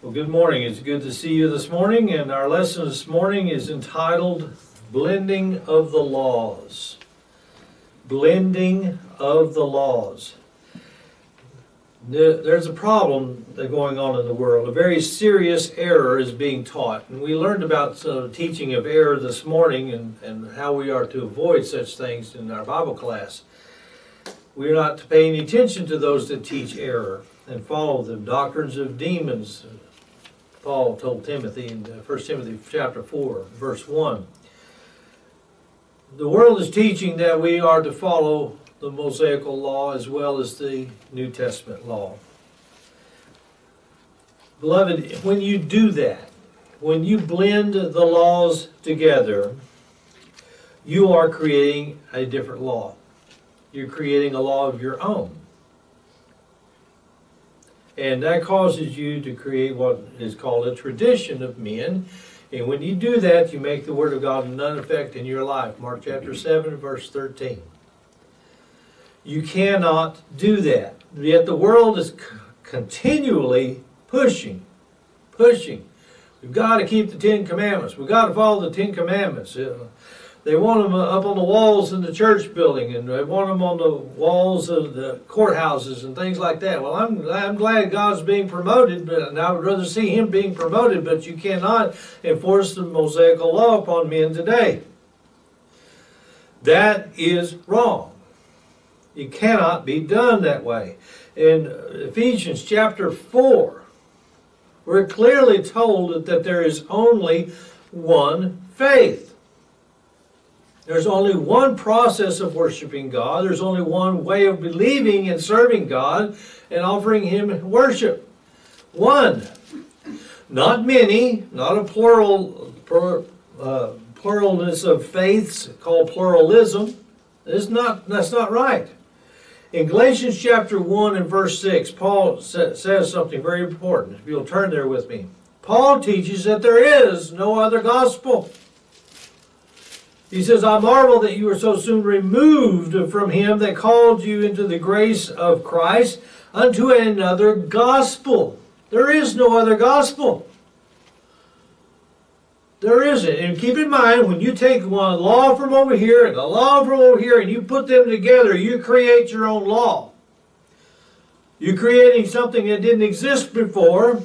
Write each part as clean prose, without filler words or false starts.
Well, good morning. It's good to see you this morning, and our lesson this morning is entitled Blending of the Laws. Blending of the Laws. There's a problem going on in the world. A very serious error is being taught, and we learned about teaching of error this morning and how we are to avoid such things in our Bible class. We are not to pay any attention to those that teach error and follow the doctrines of demons. Paul told Timothy in 1 Timothy chapter 4, verse 1. The world is teaching that we are to follow the Mosaical law as well as the New Testament law. Beloved, when you do that, when you blend the laws together, you are creating a different law. You're creating a law of your own. And that causes you to create what is called a tradition of men. And when you do that, you make the Word of God of none effect in your life. Mark chapter 7, verse 13. You cannot do that. Yet the world is continually pushing. We've got to keep the Ten Commandments. We've got to follow the Ten Commandments. They want them up on the walls in the church building, and they want them on the walls of the courthouses and things like that. Well, I'm glad God's being promoted, and I would rather see Him being promoted, but you cannot enforce the Mosaical law upon men today. That is wrong. It cannot be done that way. In Ephesians chapter 4, we're clearly told that there is only one faith. There's only one process of worshiping God. There's only one way of believing and serving God and offering Him worship. One. Not many, not a pluralness of faiths called pluralism. That's not right. In Galatians chapter 1 and verse 6, Paul says something very important. If you'll turn there with me. Paul teaches that there is no other gospel. He says, I marvel that you were so soon removed from Him that called you into the grace of Christ unto another gospel. There is no other gospel. There isn't. And keep in mind, when you take one law from over here and a law from over here and you put them together, you create your own law. You're creating something that didn't exist before.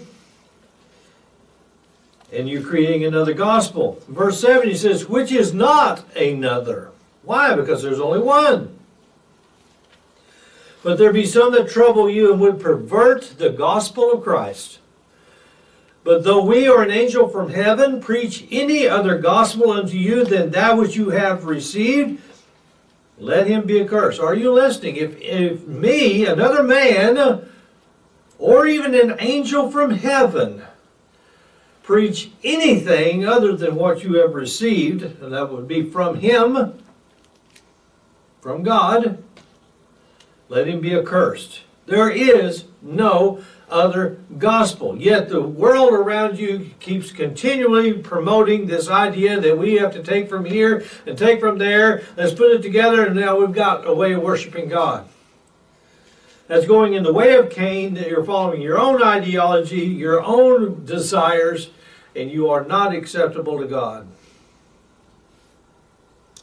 And you're creating another gospel. Verse 7, he says, which is not another. Why? Because there's only one. But there be some that trouble you and would pervert the gospel of Christ. But though we or an angel from heaven preach any other gospel unto you than that which you have received, let him be accursed. Are you listening? If me, another man, or even an angel from heaven, preach anything other than what you have received, and that would be from Him, from God, let him be accursed. There is no other gospel. Yet the world around you keeps continually promoting this idea that we have to take from here and take from there. Let's put it together, and now we've got a way of worshiping God. That's going in the way of Cain, that you're following your own ideology, your own desires, and you are not acceptable to God.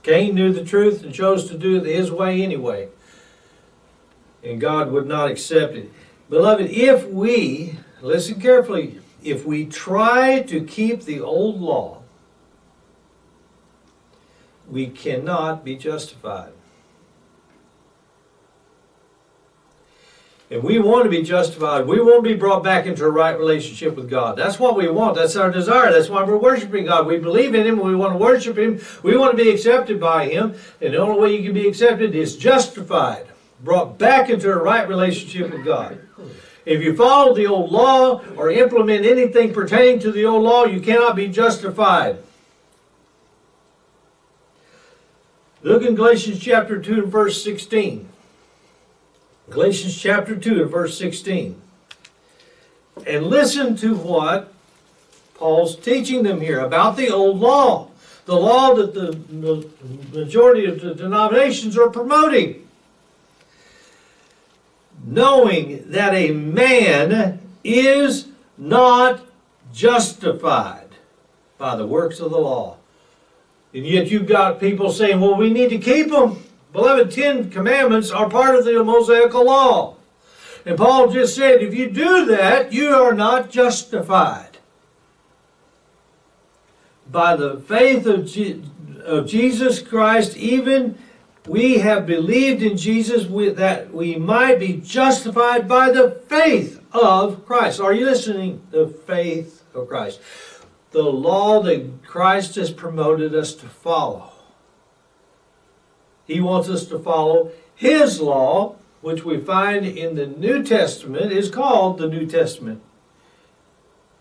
Cain knew the truth and chose to do it his way anyway. And God would not accept it. Beloved, if we, listen carefully, if we try to keep the old law, we cannot be justified. If we want to be justified, we want to be brought back into a right relationship with God. That's what we want. That's our desire. That's why we're worshiping God. We believe in Him. We want to worship Him. We want to be accepted by Him. And the only way you can be accepted is justified. Brought back into a right relationship with God. If you follow the old law or implement anything pertaining to the old law, you cannot be justified. Look in Galatians chapter 2 and verse 16. Galatians chapter 2 and verse 16. And listen to what Paul's teaching them here about the old law. The law that the majority of the denominations are promoting. Knowing that a man is not justified by the works of the law. And yet you've got people saying, well, we need to keep them. Beloved, 10 commandments are part of the Mosaical law. And Paul just said, if you do that, you are not justified. By the faith of Jesus Christ, even we have believed in Jesus that we might be justified by the faith of Christ. Are you listening? The faith of Christ. The law that Christ has promoted us to follow. He wants us to follow His law, which we find in the New Testament, is called the New Testament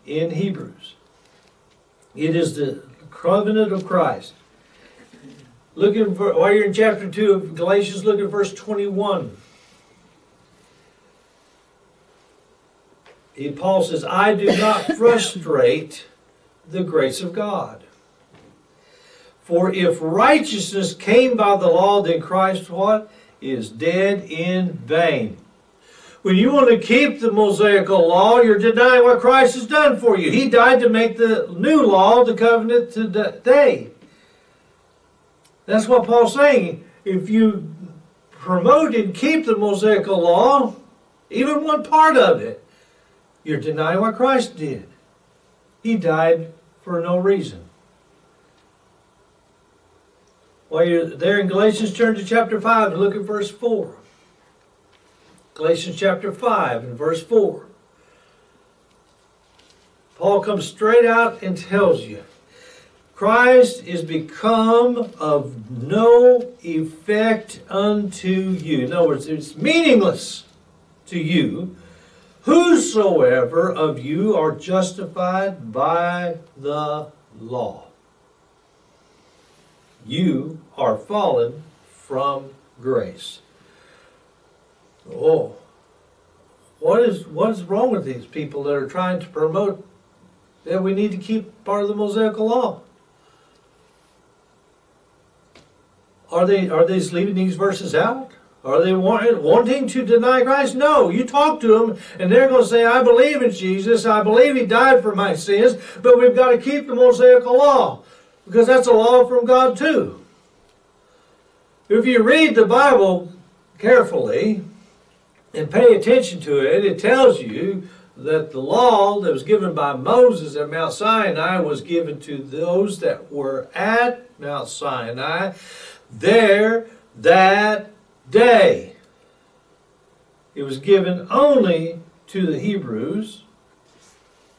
in Hebrews. It is the covenant of Christ. While you're in chapter 2 of Galatians, look at verse 21. Paul says, I do not frustrate the grace of God. For if righteousness came by the law, then Christ what? Is dead in vain. When you want to keep the Mosaical law, you're denying what Christ has done for you. He died to make the new law, the covenant today. That's what Paul's saying. If you promote and keep the Mosaical law, even one part of it, you're denying what Christ did. He died for no reason. While you're there in Galatians, turn to chapter 5 and look at verse 4. Galatians chapter 5 and verse 4. Paul comes straight out and tells you, Christ is become of no effect unto you. In other words, it's meaningless to you. Whosoever of you are justified by the law. You are fallen from grace. Oh, what is wrong with these people that are trying to promote that we need to keep part of the Mosaical law? Are they leaving these verses out? Are they wanting to deny Christ? No. You talk to them, and they're going to say, I believe in Jesus. I believe He died for my sins, but we've got to keep the Mosaical law, because that's a law from God too. If you read the Bible carefully and pay attention to it, it tells you that the law that was given by Moses at Mount Sinai was given to those that were at Mount Sinai there that day. It was given only to the Hebrews,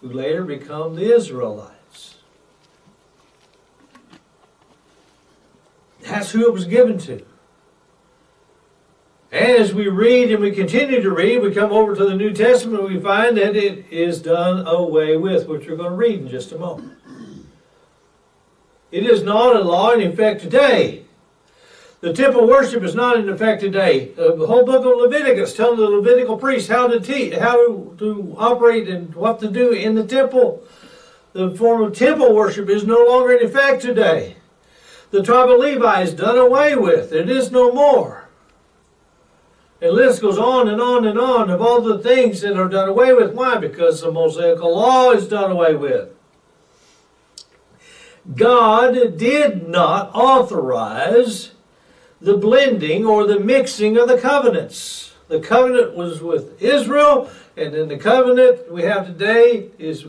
who later become the Israelites. That's who it was given to. And as we read and we continue to read, we come over to the New Testament, we find that it is done away with, which we're going to read in just a moment. It is not a law in effect today. The temple worship is not in effect today. The whole book of Leviticus telling the Levitical priests how to operate and what to do in the temple. The form of temple worship is no longer in effect today. The tribe of Levi is done away with. It is no more. And the list goes on and on and on of all the things that are done away with. Why? Because the Mosaical law is done away with. God did not authorize the blending or the mixing of the covenants. The covenant was with Israel, and then the covenant we have today is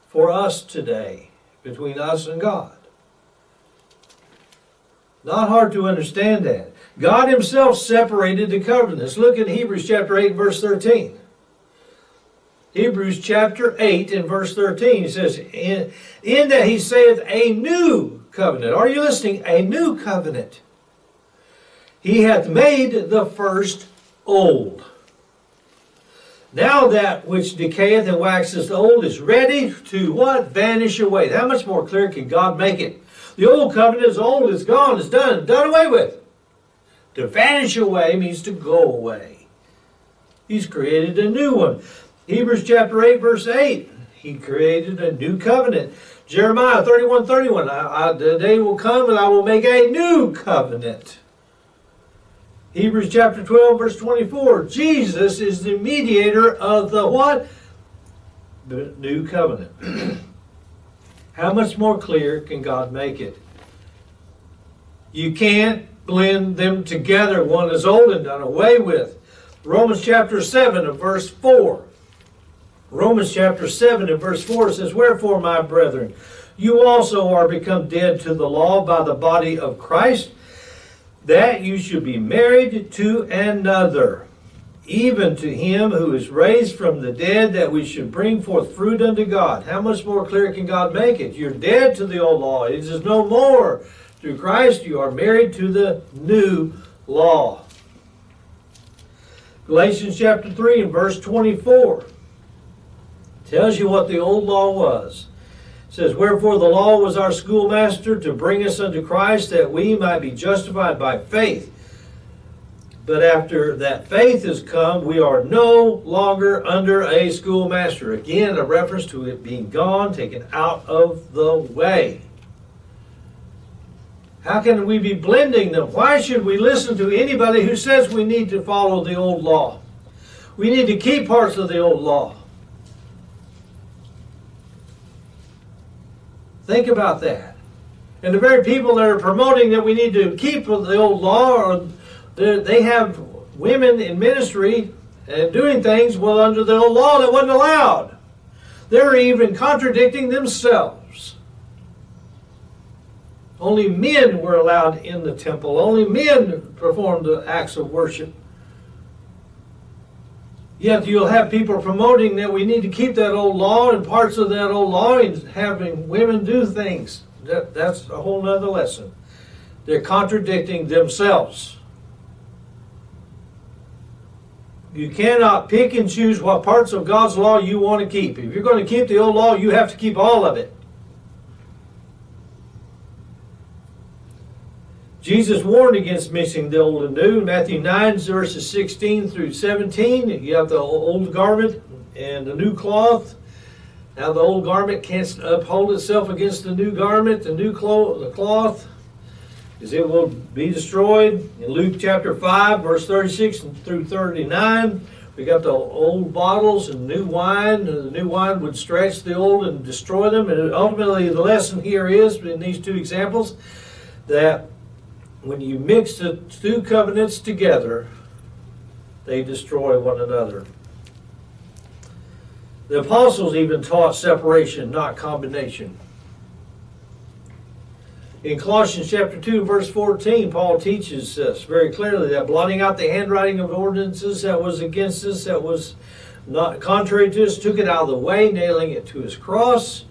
for us today, between us and God. Not hard to understand that. God Himself separated the covenants. Look at Hebrews chapter 8, verse 13. Hebrews chapter 8 and verse 13. He says, in that He saith a new covenant. Are you listening? A new covenant. He hath made the first old. Now that which decayeth and waxeth old is ready to what? Vanish away. How much more clear can God make it? The old covenant is old, it's gone, it's done away with. To vanish away means to go away. He's created a new one. Hebrews chapter 8, verse 8. He created a new covenant. Jeremiah 31:31. The day will come and I will make a new covenant. Hebrews chapter 12, verse 24. Jesus is the mediator of the what? the new covenant. How much more clear can God make it? You can't blend them together. One is old and done away with. Romans chapter 7 and verse 4. Romans chapter 7 and verse 4 says, "Wherefore, my brethren, you also are become dead to the law by the body of Christ, that you should be married to another, even to him who is raised from the dead, that we should bring forth fruit unto God." How much more clear can God make it? You're dead to the old law. It is no more. Through Christ, you are married to the new law. Galatians chapter 3 and verse 24 tells you what the old law was. It says, "Wherefore the law was our schoolmaster to bring us unto Christ, that we might be justified by faith. But after that faith is come, we are no longer under a schoolmaster." Again, a reference to it being gone, taken out of the way. How can we be blending them? Why should we listen to anybody who says we need to follow the old law? We need to keep parts of the old law. Think about that. And the very people that are promoting that we need to keep the old law, they have women in ministry and doing things under the old law that wasn't allowed. They're even contradicting themselves. Only men were allowed in the temple. Only men performed the acts of worship. Yet you'll have people promoting that we need to keep that old law and parts of that old law and having women do things. That's a whole other lesson. They're contradicting themselves. You cannot pick and choose what parts of God's law you want to keep. If you're going to keep the old law, you have to keep all of it. Jesus warned against mixing the old and new. In Matthew 9, verses 16 through 17, you have the old garment and the new cloth. Now the old garment can't uphold itself against the new garment, the cloth, because it will be destroyed. In Luke chapter 5, verse 36 through 39, we got the old bottles and new wine. The new wine would stretch the old and destroy them. And ultimately the lesson here is, in these two examples, that when you mix the two covenants together, they destroy one another. The apostles even taught separation, not combination. In Colossians chapter 2, verse 14, Paul teaches us very clearly that blotting out the handwriting of ordinances that was against us, that was not contrary to us, took it out of the way, nailing it to his cross.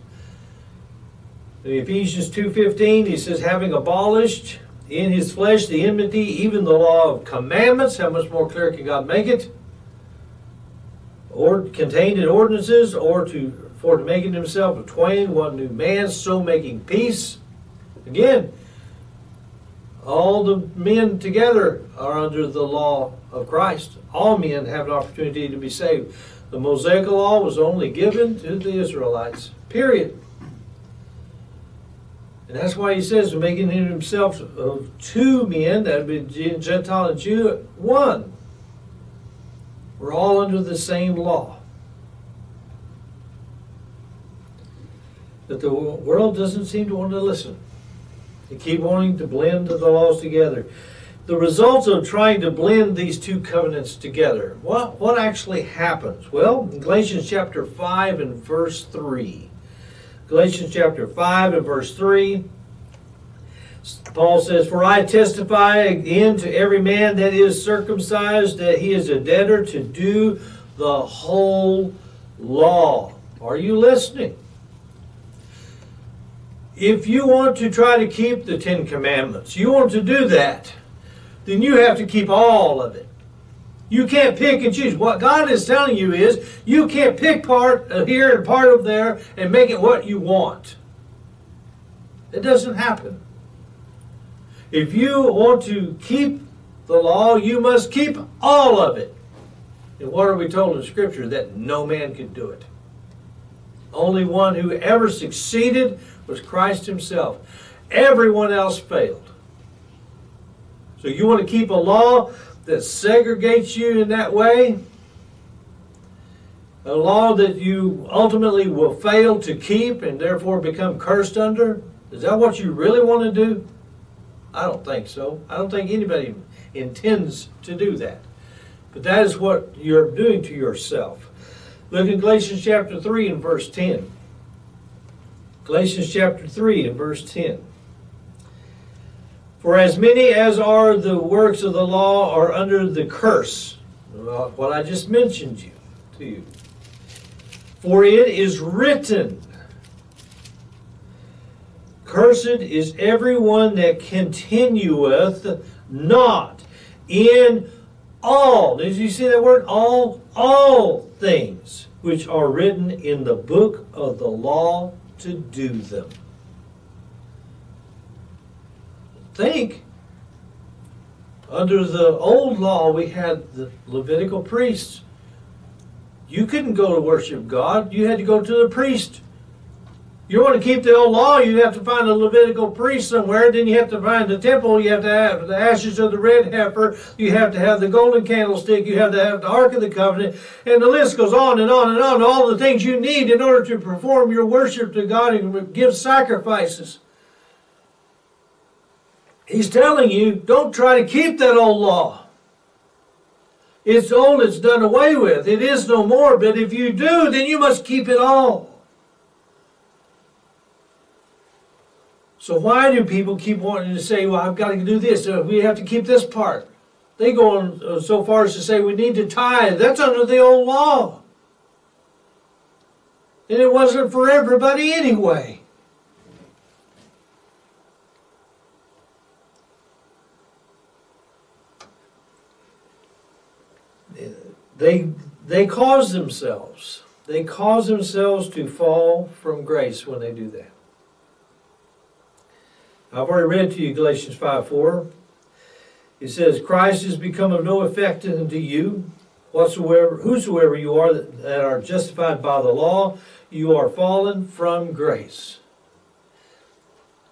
In Ephesians 2:15, he says, having abolished in his flesh the enmity, even the law of commandments. How much more clear can God make it? Or contained in ordinances, for to make it himself of twain one new man, so making peace. Again, all the men together are under the law of Christ. All men have an opportunity to be saved. The Mosaic law was only given to the Israelites. Period. And that's why he says, making himself of two men, that would be Gentile and Jew, one. We're all under the same law. But the world doesn't seem to want to listen. They keep wanting to blend the laws together. The results of trying to blend these two covenants together, what actually happens? Well, in Galatians chapter 5 and verse 3. Galatians chapter 5 and verse 3, Paul says, for I testify again to every man that is circumcised that he is a debtor to do the whole law. Are you listening? If you want to try to keep the Ten Commandments, you want to do that, then you have to keep all of it. You can't pick and choose. What God is telling you is, you can't pick part of here and part of there and make it what you want. It doesn't happen. If you want to keep the law, you must keep all of it. And what are we told in Scripture? That no man could do it. Only one who ever succeeded was Christ himself. Everyone else failed. So you want to keep a law that segregates you in that way? A law that you ultimately will fail to keep and therefore become cursed under? Is that what you really want to do? I don't think so. I don't think anybody intends to do that. But that is what you're doing to yourself. Look in Galatians chapter 3 and verse 10. Galatians chapter 3 and verse 10. For as many as are the works of the law are under the curse. What I just mentioned to you. For it is written, cursed is everyone that continueth not in all. Did you see that word? All things which are written in the book of the law to do them. Think. Under the old law, we had the Levitical priests. You couldn't go to worship God. You had to go to the priest. You want to keep the old law, you have to find a Levitical priest somewhere. Then you have to find the temple. You have to have the ashes of the red heifer. You have to have the golden candlestick. You have to have the Ark of the Covenant. And the list goes on and on and on. All the things you need in order to perform your worship to God and give sacrifices. He's telling you, don't try to keep that old law. It's old, it's done away with. It is no more. But if you do, then you must keep it all. So why do people keep wanting to say, well, I've got to do this, we have to keep this part? They go on so far as to say we need to tithe. That's under the old law. And it wasn't for everybody anyway. They cause themselves. They cause themselves to fall from grace when they do that. I've already read to you Galatians 5:4. It says, Christ is become of no effect unto you. Whosoever you are that are justified by the law, you are fallen from grace.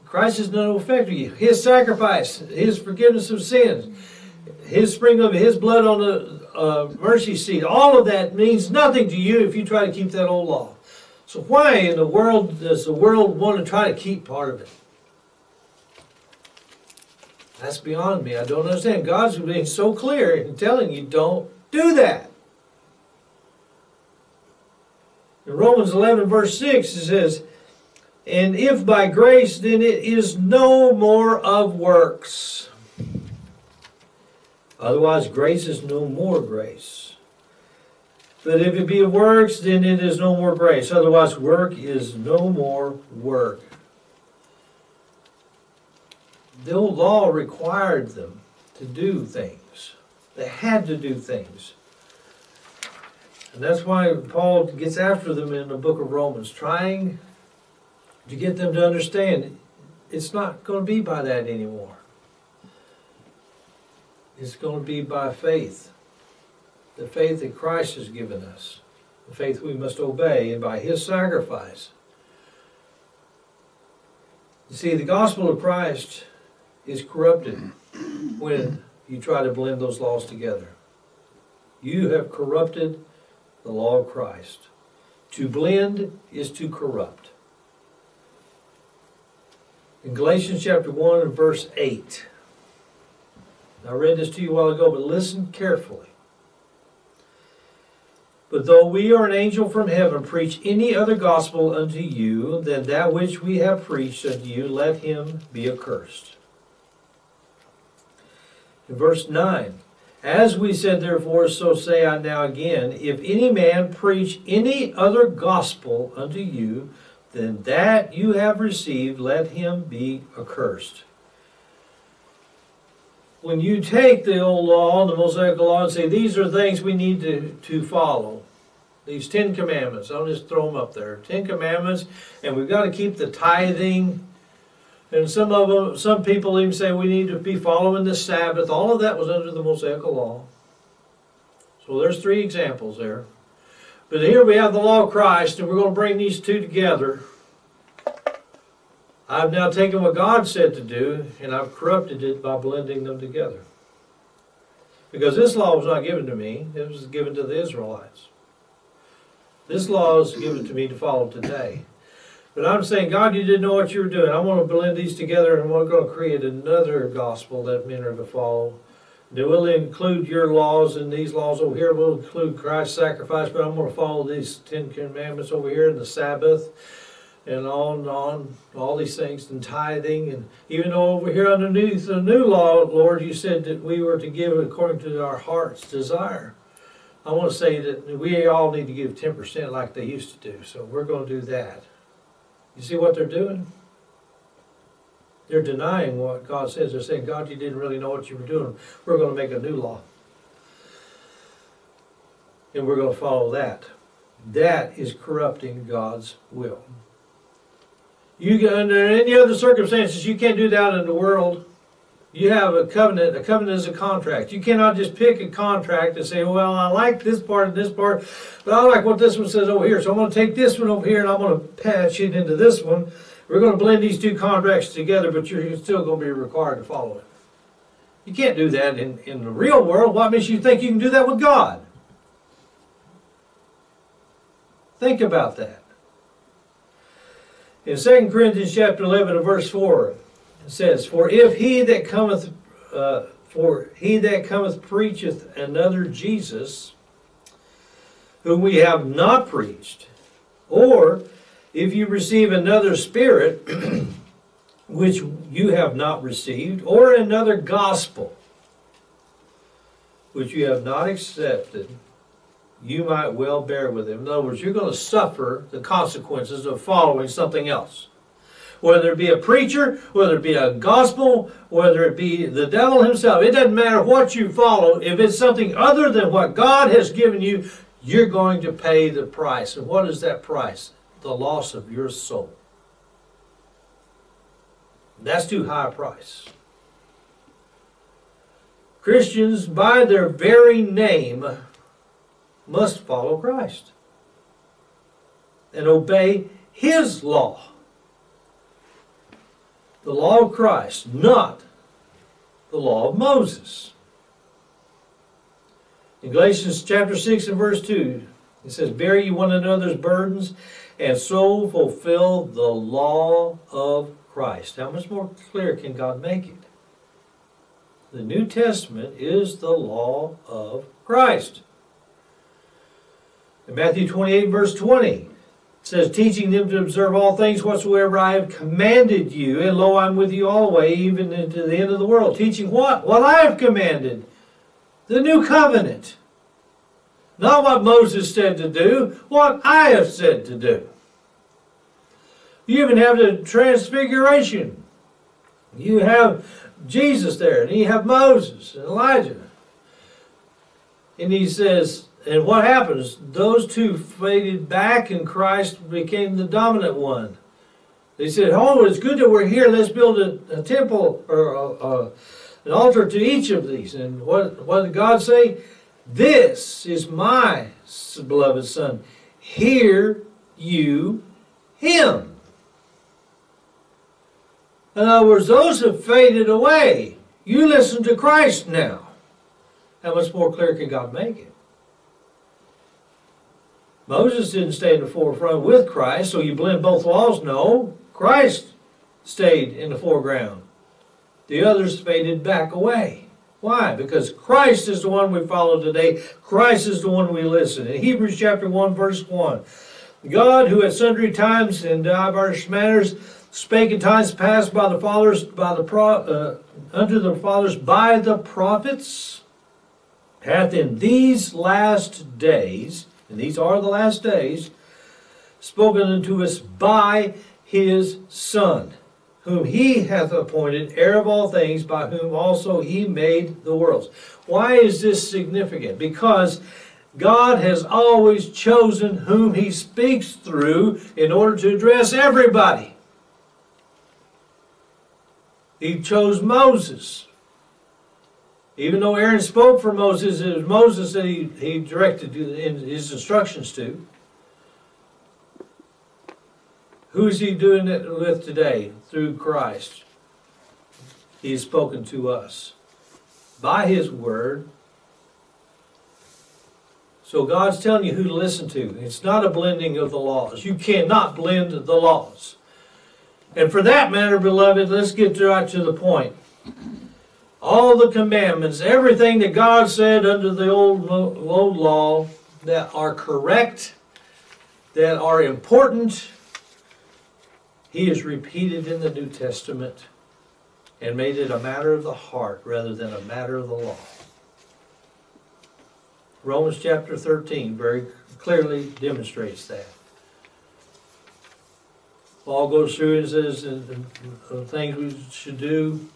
Christ is no effect to you. His sacrifice, His forgiveness of sins, His sprinkling of His blood on the mercy seat, all of that means nothing to you if you try to keep that old law. So why in the world does the world want to try to keep part of it? That's beyond me. I don't understand. God's being so clear in telling you don't do that. In Romans 11 verse 6 it says, and if by grace, then it is no more of works. Otherwise, grace is no more grace. But if it be of works, then it is no more grace. Otherwise, work is no more work. The old law required them to do things. They had to do things. And that's why Paul gets after them in the book of Romans, trying to get them to understand it's not going to be by that anymore. It's going to be by faith. The faith that Christ has given us. The faith we must obey, and by His sacrifice. You see, the gospel of Christ is corrupted when you try to blend those laws together. You have corrupted the law of Christ. To blend is to corrupt. In Galatians chapter 1 and verse 8, I read this to you a while ago, but listen carefully. But though we or an angel from heaven preach any other gospel unto you than that which we have preached unto you, let him be accursed. In verse 9, as we said therefore, so say I now again, if any man preach any other gospel unto you than that you have received, let him be accursed. When you take the old law, the Mosaic law, and say these are things we need to follow, these 10 commandments, I'll just throw them up there, 10 commandments, and we've got to keep the tithing. And some people even say we need to be following the Sabbath. All of that was under the Mosaic law. So there's 3 examples there. But here we have the law of Christ, and we're going to bring these 2 together. I've now taken what God said to do, and I've corrupted it by blending them together. Because this law was not given to me, it was given to the Israelites. This law is given to me to follow today. But I'm saying, God, you didn't know what you were doing. I want to blend these together, and we're going to create another gospel that men are to follow. It will include your laws, and these laws over here will include Christ's sacrifice, but I'm going to follow these 10 commandments over here, and the Sabbath, and on, all these things, and tithing. And even though over here underneath the new law, Lord, you said that we were to give according to our heart's desire. I want to say that we all need to give 10% like they used to do, so we're going to do that. You see what they're doing? They're denying what God says. They're saying, God, you didn't really know what you were doing. We're going to make a new law. And we're going to follow that. That is corrupting God's will. Under any other circumstances, you can't do that in the world. You have a covenant. A covenant is a contract. You cannot just pick a contract and say, well, I like this part and this part, but I like what this one says over here, so I'm going to take this one over here and I'm going to patch it into this one. We're going to blend these two contracts together, but you're still going to be required to follow it. You can't do that in the real world. What makes you think you can do that with God? Think about that. In 2 Corinthians chapter 11 and verse 4, it says, For he that cometh preacheth another Jesus, whom we have not preached, or if you receive another spirit, which you have not received, or another gospel, which you have not accepted, you might well bear with him. In other words, you're going to suffer the consequences of following something else. Whether it be a preacher, whether it be a gospel, whether it be the devil himself, it doesn't matter what you follow. If it's something other than what God has given you, you're going to pay the price. And what is that price? The loss of your soul. That's too high a price. Christians, by their very name, must follow Christ and obey His law. The law of Christ, not the law of Moses. In Galatians chapter 6 and verse 2, it says, Bear ye one another's burdens, and so fulfill the law of Christ. How much more clear can God make it? The New Testament is the law of Christ. In Matthew 28 verse 20, it says, Teaching them to observe all things whatsoever I have commanded you, and lo, I'm with you always, even into the end of the world. Teaching what? What I have commanded. The new covenant. Not what Moses said to do, what I have said to do. You even have the transfiguration. You have Jesus there, and you have Moses and Elijah. And he says, and what happens? Those two faded back and Christ became the dominant one. They said, oh, it's good that we're here. Let's build a temple or an altar to each of these. And what did God say? This is my beloved Son. Hear you him. In other words, those have faded away. You listen to Christ now. How much more clear can God make it? Moses didn't stay in the forefront with Christ, so you blend both laws. No, Christ stayed in the foreground. The others faded back away. Why? Because Christ is the one we follow today. Christ is the one we listen. In Hebrews chapter 1, verse 1, God, who at sundry times and divers manners spake in times past by the fathers, unto the fathers by the prophets, hath in these last days, and these are the last days, spoken unto us by His Son, whom He hath appointed heir of all things, by whom also He made the worlds. Why is this significant? Because God has always chosen whom He speaks through in order to address everybody. He chose Moses. Even though Aaron spoke for Moses, it was Moses that he directed his instructions to. Who is He doing it with today? Through Christ. He has spoken to us by His Word, So God's telling you who to listen to. It's not a blending of the laws. You cannot blend the laws. And for that matter, beloved, let's get right to the point. All the commandments, everything that God said under the old law that are correct, that are important, He has repeated in the New Testament and made it a matter of the heart rather than a matter of the law. Romans chapter 13 very clearly demonstrates that. Paul goes through and says the things we should do.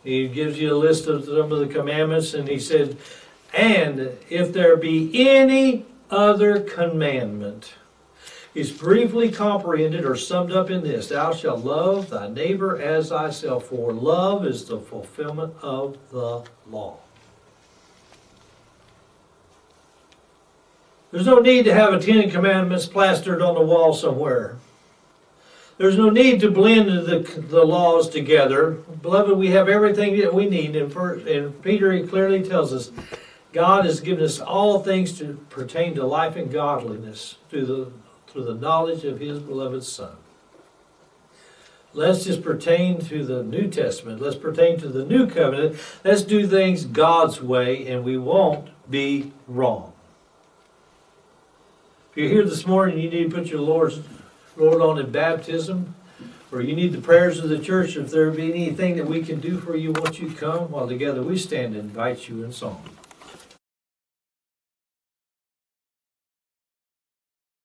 He gives you a list of some of the commandments, and he said, and if there be any other commandment, is briefly comprehended or summed up in this: thou shalt love thy neighbor as thyself, for love is the fulfillment of the law. There's no need to have a 10 Commandments plastered on the wall somewhere. There's no need to blend the laws together. Beloved, we have everything that we need. And Peter, he clearly tells us, God has given us all things to pertain to life and godliness through the knowledge of His beloved Son. Let's just pertain to the New Testament. Let's pertain to the New Covenant. Let's do things God's way, and we won't be wrong. If you're here this morning, you need to put your Lord on in baptism, or you need the prayers of the church. If there be anything that we can do for you, won't you come while together we stand and invite you in song.